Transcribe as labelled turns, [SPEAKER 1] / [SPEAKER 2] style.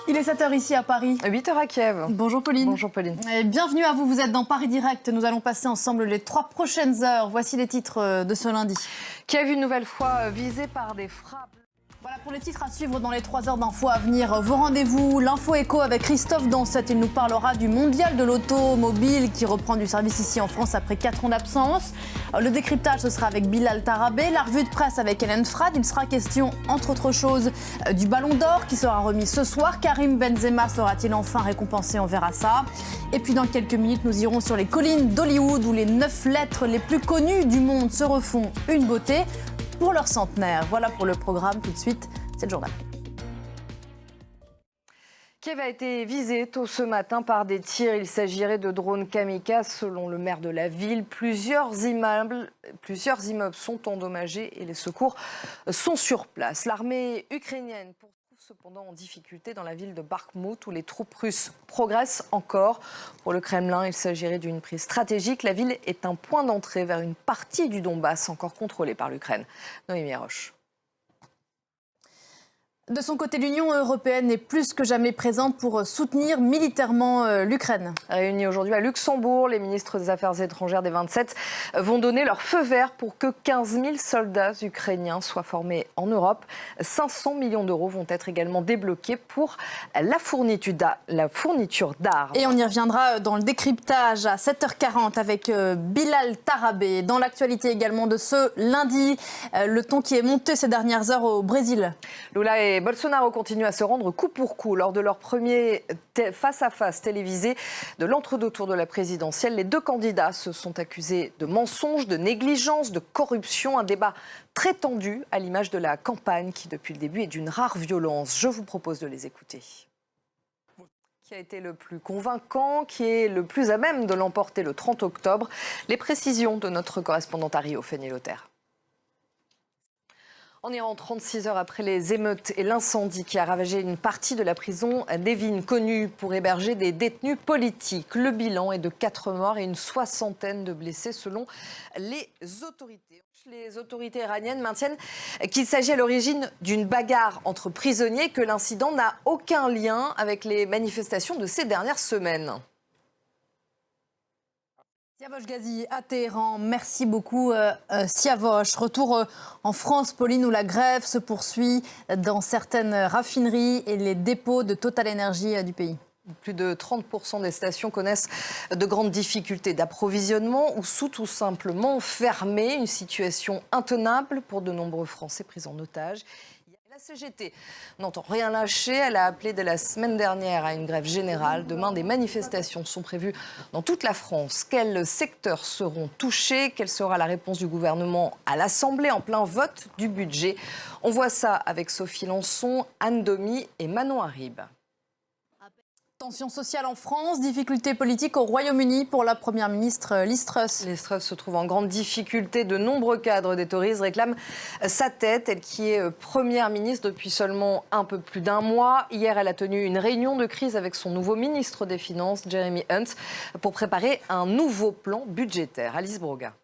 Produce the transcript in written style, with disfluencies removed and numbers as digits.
[SPEAKER 1] Il est 7h ici à Paris.
[SPEAKER 2] 8h à Kiev.
[SPEAKER 1] Bonjour Pauline.
[SPEAKER 2] Bonjour Pauline.
[SPEAKER 1] Et bienvenue à vous, vous êtes dans Paris Direct. Nous allons passer ensemble les 3 prochaines heures. Voici les titres de ce lundi.
[SPEAKER 2] Kiev une nouvelle fois visé par des frappes.
[SPEAKER 1] Voilà pour les titres à suivre dans les 3 heures d'infos à venir. Vos rendez-vous, l'info écho avec Christophe Dansette. Il nous parlera du mondial de l'automobile qui reprend du service ici en France après 4 ans d'absence. Le décryptage, ce sera avec Bilal Tarabé. La revue de presse avec Hélène Frade. Il sera question, entre autres choses, du Ballon d'Or qui sera remis ce soir. Karim Benzema sera-t-il enfin récompensé? On verra ça. Et puis dans quelques minutes, nous irons sur les collines d'Hollywood où les 9 lettres les plus connues du monde se refont une beauté pour leur centenaire. Voilà pour le programme. Tout de suite, c'est le journal.
[SPEAKER 2] Kiev a été visé tôt ce matin par des tirs. Il s'agirait de drones kamikazes selon le maire de la ville. Plusieurs immeubles sont endommagés et les secours sont sur place. L'armée ukrainienne poursuit cependant en difficulté dans la ville de Bakhmout où les troupes russes progressent encore. Pour le Kremlin, il s'agirait d'une prise stratégique. La ville est un point d'entrée vers une partie du Donbass encore contrôlée par l'Ukraine. Noémie Roche.
[SPEAKER 1] De son côté, l'Union européenne est plus que jamais présente pour soutenir militairement l'Ukraine.
[SPEAKER 2] Réunis aujourd'hui à Luxembourg, les ministres des Affaires étrangères des 27 vont donner leur feu vert pour que 15 000 soldats ukrainiens soient formés en Europe. 500 millions d'euros vont être également débloqués pour la fourniture d'armes.
[SPEAKER 1] Et on y reviendra dans le décryptage à 7h40 avec Bilal Tarabé. Dans l'actualité également de ce lundi, le ton qui est monté ces dernières heures au Brésil.
[SPEAKER 2] Lula et Bolsonaro continuent à se rendre coup pour coup lors de leur premier face-à-face télévisé de l'entre-deux tours de la présidentielle. Les deux candidats se sont accusés de mensonges, de négligence, de corruption. Un débat très tendu à l'image de la campagne qui, depuis le début, est d'une rare violence. Je vous propose de les écouter. Qui a été le plus convaincant, qui est le plus à même de l'emporter le 30 octobre. Les précisions de notre correspondante à Rio, Fanny Lothaire. En Iran, 36 heures après les émeutes et l'incendie qui a ravagé une partie de la prison d'Evin, connue pour héberger des détenus politiques. Le bilan est de 4 morts et une soixantaine de blessés selon les autorités. Les autorités iraniennes maintiennent qu'il s'agit à l'origine d'une bagarre entre prisonniers, que l'incident n'a aucun lien avec les manifestations de ces dernières semaines.
[SPEAKER 1] Siavosh Ghazi à Téhéran, merci beaucoup Siavosh. Retour en France, Pauline, où la grève se poursuit dans certaines raffineries et les dépôts de Total Energy du pays.
[SPEAKER 2] Plus de 30% des stations connaissent de grandes difficultés d'approvisionnement ou sont tout simplement fermées. Une situation intenable pour de nombreux Français pris en otage. La CGT n'entend rien lâcher. Elle a appelé dès la semaine dernière à une grève générale. Demain, des manifestations sont prévues dans toute la France. Quels secteurs seront touchés? Quelle sera la réponse du gouvernement à l'Assemblée en plein vote du budget? On voit ça avec Sophie Lançon, Anne Domy et Manon Harib.
[SPEAKER 1] Tension sociale en France, difficultés politiques au Royaume-Uni pour la première ministre Liz Truss.
[SPEAKER 2] Liz Truss se trouve en grande difficulté. De nombreux cadres des Tories réclament sa tête, elle qui est première ministre depuis seulement un peu plus d'un mois. Hier, elle a tenu une réunion de crise avec son nouveau ministre des Finances, Jeremy Hunt, pour préparer un nouveau plan budgétaire. Alice Broga.